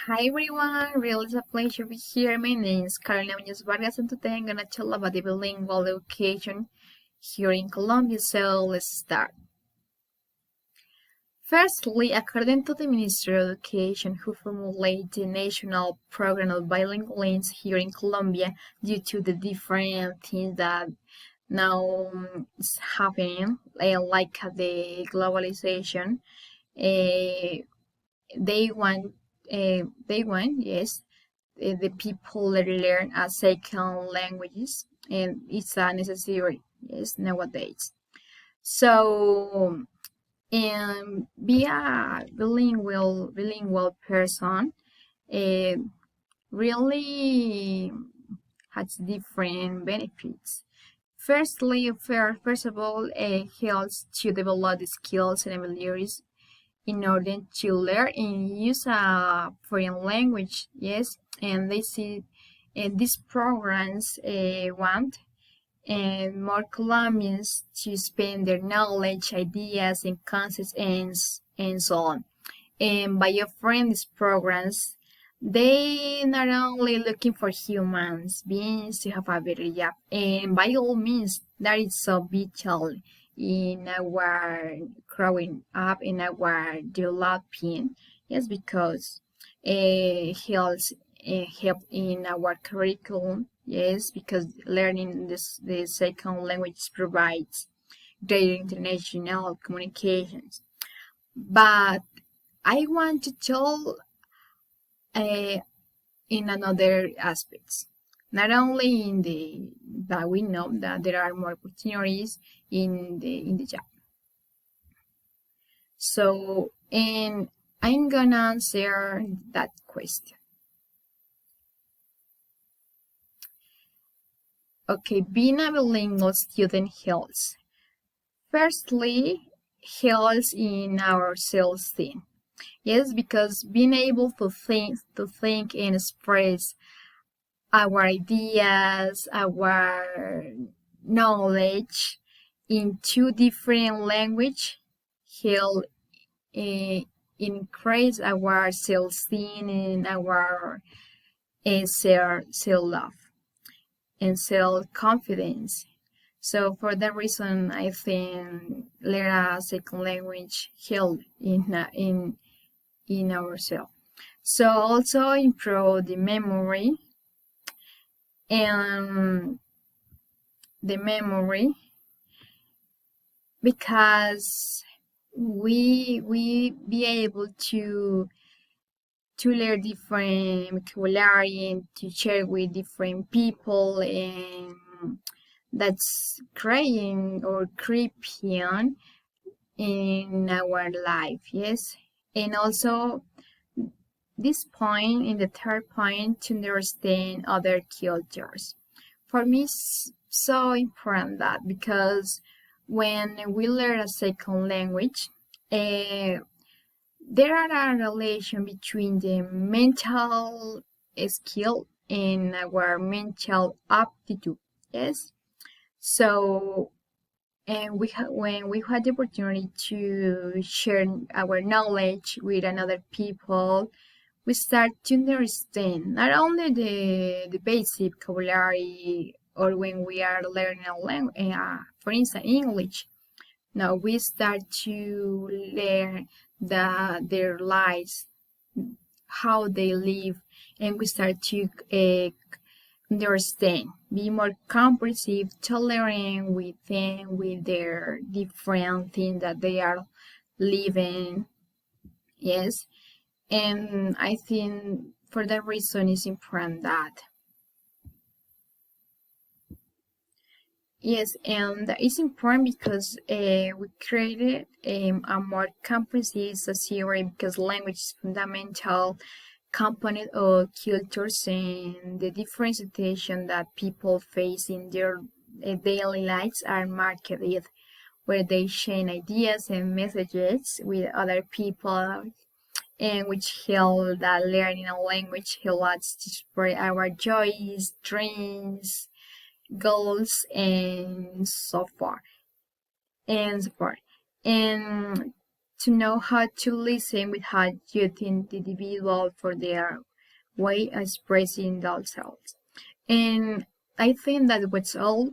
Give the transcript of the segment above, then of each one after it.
Hi everyone, really it's a pleasure to be here. My name is Carolina Muñoz Vargas and today I'm gonna tell about the bilingual education here in Colombia, so let's start. Firstly, according to the Ministry of Education who formulated the national program of bilingualism here in Colombia due to the different things that now is happening, like the globalization, uh, they want yes, the people learn a second languages, and it's a necessary, yes, nowadays. So, be a bilingual person, uh, really has different benefits. First of all, it helps to develop the skills and abilities in order to learn and use a foreign language. Yes, and they see these programs want more Colombians to spend their knowledge, ideas, and concepts, and so on. And by offering these programs, they not only looking for humans beings to have a better job, and by all means, that is so vital in our growing up, in our developing. Yes, because helps help in our curriculum. Yes, because learning the second language provides greater international communications. But I want to tell uh, in another aspects. Not only in the that we know that there are more opportunities in the job. So, and I'm gonna answer that question. Okay, being a bilingual student helps. Firstly, helps in our self-esteem. Yes, because being able to think and express our ideas, our knowledge in two different language help increase our self-esteem and our self-love and self-confidence. So for that reason, I think learn a second language help in ourselves. So also improve the memory and the memory because we be able to learn different vocabulary and to share with different people, and that's creating or creeping in our life. Yes, and also this point in the third point to understand other cultures. For me, it's so important that because when we learn a second language, uh, there are a relation between the mental skill and our mental aptitude. Yes. So, and when we had the opportunity to share our knowledge with another people, we start to understand not only the basic vocabulary or when we are learning a language, for instance, English. Now we start to learn their lives, how they live, and we start to understand, be more comprehensive, tolerant with them, with their different things that they are living. Yes, and I think for that reason it's important that. Yes, and it's important because we created a more comprehensive society because language is fundamental component of cultures and the different situations that people face in their daily lives are marked with, where they share ideas and messages with other people, and which help that learning a language help us to spread our joys, dreams, goals, and so forth and so forth. And to know how to listen without judging the individual for their way of expressing themselves. And I think that was all.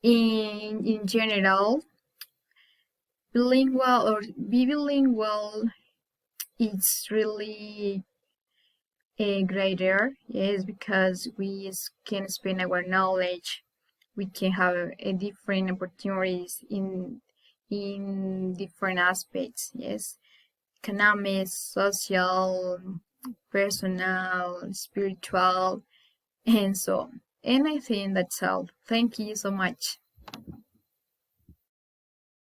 In general, bilingual or be bilingual is really a greater, yes, because we can expand our knowledge. We can have a different opportunities in different aspects, yes, economic, social, personal, spiritual, and so on. And I think that's all. Thank you so much.